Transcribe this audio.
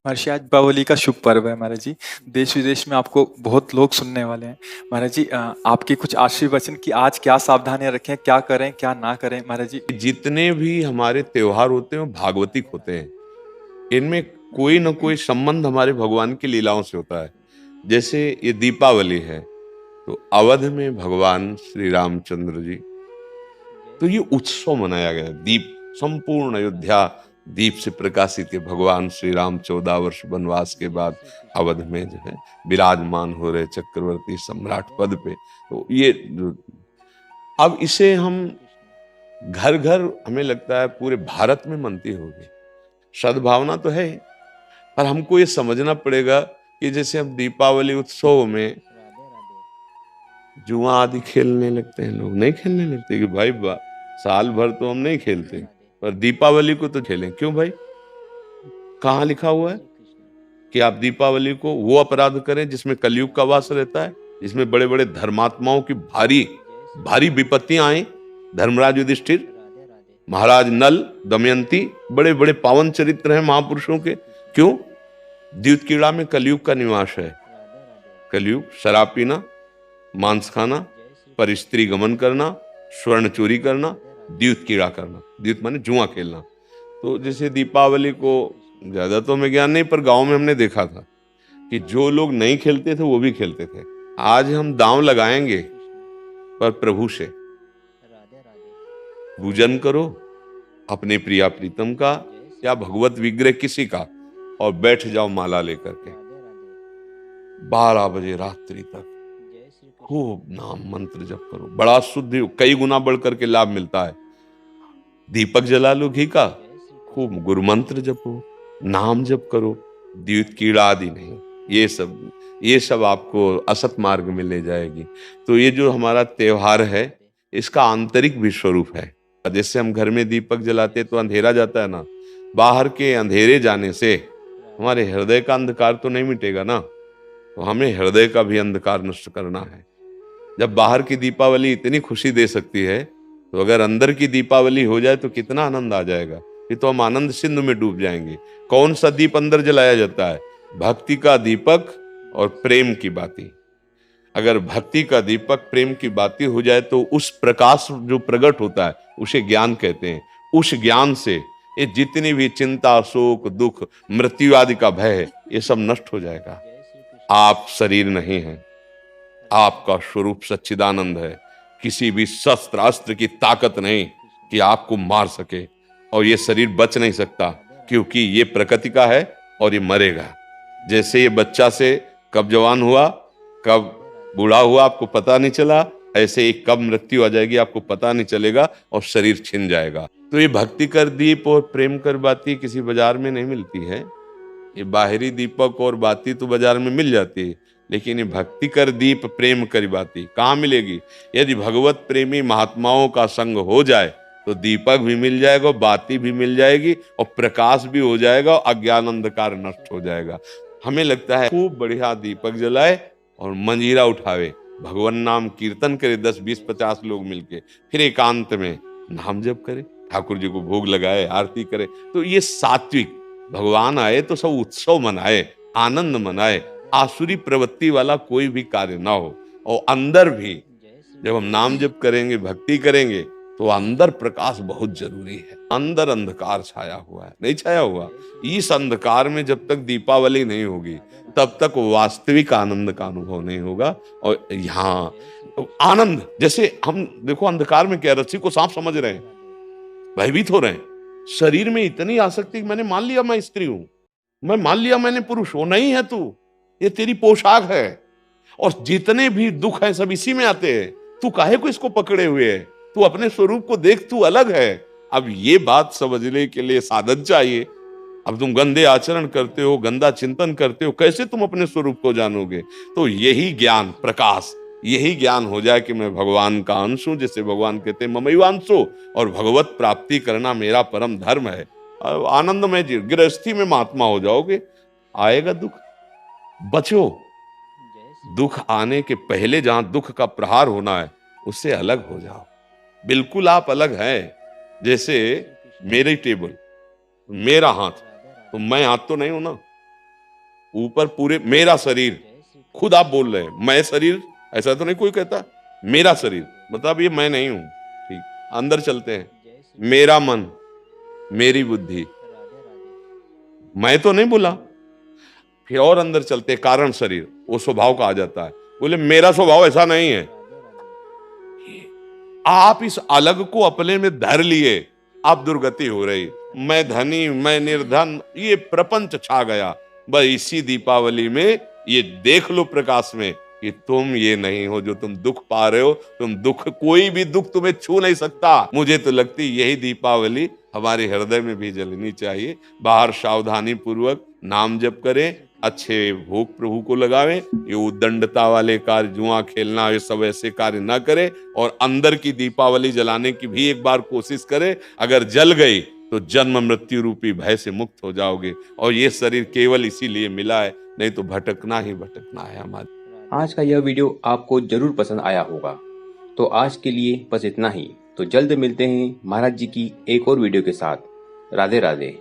महर्षि आज दीपावली का शुभ पर्व है महाराज जी। देश विदेश में आपको बहुत लोग सुनने वाले हैं महाराज जी। आपके कुछ आशीर्वचन कि आज क्या सावधानियां रखें, क्या करें क्या ना करें महाराज जी। जितने भी हमारे त्योहार होते हैं वो भागवतिक होते हैं। इनमें कोई न कोई संबंध हमारे भगवान की लीलाओं से होता है। जैसे ये दीपावली है तो अवध में भगवान श्री रामचंद्र जी, तो ये उत्सव मनाया गया। दीप, संपूर्ण अयोध्या दीप से प्रकाशित है। भगवान श्री राम 14 वर्ष वनवास के बाद अवध में जो है विराजमान हो रहे चक्रवर्ती सम्राट पद पे। तो ये अब इसे हम घर घर, हमें लगता है पूरे भारत में मनती होगी। सद्भावना तो है, पर हमको ये समझना पड़ेगा कि जैसे हम दीपावली उत्सव में जुआ आदि खेलने लगते हैं, लोग नहीं खेलने लगते कि भाई साल भर तो हम नहीं खेलते, पर दीपावली को तो खेलें। क्यों भाई? कहाँ लिखा हुआ है कि आप दीपावली को वो अपराध करें जिसमें कलयुग का वास रहता है, जिसमें बड़े बड़े धर्मात्माओं की भारी भारी विपत्तियां आई। धर्मराज युधिष्ठिर, महाराज नल, दमयंती, बड़े बड़े पावन चरित्र हैं महापुरुषों के। क्यों? द्यूत कीड़ा में कलयुग का निवास है। कलयुग शराब पीना, मांस खाना, पर स्त्री गमन करना, स्वर्ण चोरी करना, द्यूत कीड़ा करना। द्यूत माने जुआ खेलना। तो जैसे दीपावली को ज्यादा तो हमें ज्ञान नहीं, पर गांव में हमने देखा था कि जो लोग नहीं खेलते थे वो भी खेलते थे। आज हम दांव लगाएंगे पर प्रभु से पूजन करो, अपने प्रिया प्रीतम का या भगवत विग्रह किसी का, और बैठ जाओ माला लेकर के 12 बजे रात्रि तक खूब नाम मंत्र जप करो। बड़ा शुद्ध, कई गुना बढ़ करके लाभ मिलता है। दीपक जला लो घी का, खूब गुरु मंत्र जपो, नाम जप करो, द्यूत कीड़ा आदि नहीं। ये सब आपको असत मार्ग में ले जाएगी। तो ये जो हमारा त्योहार है इसका आंतरिक भी स्वरूप है। जैसे हम घर में दीपक जलाते तो अंधेरा जाता है ना, बाहर के अंधेरे जाने से हमारे हृदय का अंधकार तो नहीं मिटेगा ना। तो हमें हृदय का भी अंधकार नष्ट करना है। जब बाहर की दीपावली इतनी खुशी दे सकती है, तो अगर अंदर की दीपावली हो जाए तो कितना आनंद आ जाएगा। ये तो हम आनंद सिंधु में डूब जाएंगे। कौन सा दीप अंदर जलाया जाता है? भक्ति का दीपक और प्रेम की बाती। अगर भक्ति का दीपक प्रेम की बाती हो जाए तो उस प्रकाश जो प्रकट होता है उसे ज्ञान कहते हैं। उस ज्ञान से ये जितनी भी चिंता, शोक, दुख, मृत्यु आदि का भय है, ये सब नष्ट हो जाएगा। आप शरीर नहीं हैं, आपका स्वरूप सच्चिदानंद है। किसी भी शस्त्र अस्त्र की ताकत नहीं कि आपको मार सके, और ये शरीर बच नहीं सकता, क्योंकि ये प्रकृति का है और ये मरेगा। जैसे ये बच्चा से कब जवान हुआ, कब बूढ़ा हुआ आपको पता नहीं चला, ऐसे ही कब मृत्यु आ जाएगी आपको पता नहीं चलेगा और शरीर छिन जाएगा। तो ये भक्ति कर दीप और प्रेम कर बाती किसी बाजार में नहीं मिलती है। ये बाहरी दीपक और बाती तो बाजार में मिल जाती है, लेकिन ये भक्ति कर दीप प्रेम कर बाती कहाँ मिलेगी? यदि भगवत प्रेमी महात्माओं का संग हो जाए तो दीपक भी मिल जाएगा, बाती भी मिल जाएगी, और प्रकाश भी हो जाएगा, और अज्ञान अंधकार नष्ट हो जाएगा। हमें लगता है खूब बढ़िया दीपक जलाए और मंजीरा उठावे, भगवान नाम कीर्तन करे 10, 20, 50 लोग मिलके, फिर एकांत में नाम जप करे, ठाकुर जी को भोग लगाए, आरती करे। तो ये सात्विक, भगवान आए तो सब उत्सव मनाए, आनंद मनाए, आसुरी प्रवृत्ति वाला कोई भी कार्य ना हो। और अंदर भी जब हम नाम जप करेंगे, भक्ति करेंगे, तो अंदर प्रकाश बहुत जरूरी है। अंदर अंधकार छाया हुआ है, नहीं छाया हुआ। इस अंधकार में जब तक दीपावली नहीं होगी तब तक वास्तविक आनंद का अनुभव नहीं होगा। और यहाँ तो आनंद, जैसे हम देखो अंधकार में क्या, रस्सी को सांप समझ रहे हैं, भयभीत हो रहे हैं। शरीर में इतनी आसक्ति, मैंने मान लिया मैं स्त्री हूं, मैं मान लिया मैंने पुरुष हूं। नहीं है तू, ये तेरी पोशाक है, और जितने भी दुख हैं सब इसी में आते हैं। तू काहे को इसको पकड़े हुए है? तू अपने स्वरूप को देख, तू अलग है। अब ये बात समझने के लिए साधन चाहिए। अब तुम गंदे आचरण करते हो, गंदा चिंतन करते हो, कैसे तुम अपने स्वरूप को जानोगे? तो यही ज्ञान, प्रकाश, यही ज्ञान हो जाए कि मैं भगवान का अंश हूं, जैसे भगवान कहते हैं ममैवांशो, और भगवत प्राप्ति करना मेरा परम धर्म है। आनंदमय गृहस्थी में महात्मा हो जाओगे। आएगा दुख, बचो। दुख आने के पहले जहां दुख का प्रहार होना है उससे अलग हो जाओ। बिल्कुल आप अलग हैं। जैसे मेरी टेबल, मेरा हाथ, तो मैं हाथ तो नहीं हूं ना, ऊपर पूरे मेरा शरीर, खुद आप बोल रहे हैं मैं शरीर, ऐसा तो नहीं कोई कहता, मेरा शरीर मतलब ये मैं नहीं हूं। ठीक, अंदर चलते हैं, मेरा मन, मेरी बुद्धि, मैं तो नहीं बोला। फिर और अंदर चलते हैं, कारण शरीर, वो स्वभाव का आ जाता है, बोले मेरा स्वभाव ऐसा नहीं है। आप इस अलग को अपने में धर लिए, आप दुर्गति हो रही। मैं धनी, मैं निर्धन, ये प्रपंच छा गया। बस इसी दीपावली में ये देख लो प्रकाश में कि तुम ये नहीं हो जो तुम दुख पा रहे हो। तुम दुख, कोई भी दुख तुम्हें छू नहीं सकता। मुझे तो लगती यही दीपावली हमारे हृदय में भी जलनी चाहिए। बाहर सावधानी पूर्वक नाम जप करें, अच्छे भोग प्रभु को लगावें, ये उद्दंडता वाले कार्य, जुआ खेलना, ये सब ऐसे कार्य ना करें। और अंदर की दीपावली जलाने की भी एक बार कोशिश करें। अगर जल गई तो जन्म मृत्यु रूपी भय से मुक्त हो जाओगे। और ये शरीर केवल इसीलिए मिला है, नहीं तो भटकना ही भटकना है हमारे। आज का यह वीडियो आपको जरूर पसंद आया होगा। तो आज के लिए बस इतना ही। तो जल्द मिलते हैं महाराज जी की एक और वीडियो के साथ। राधे राधे।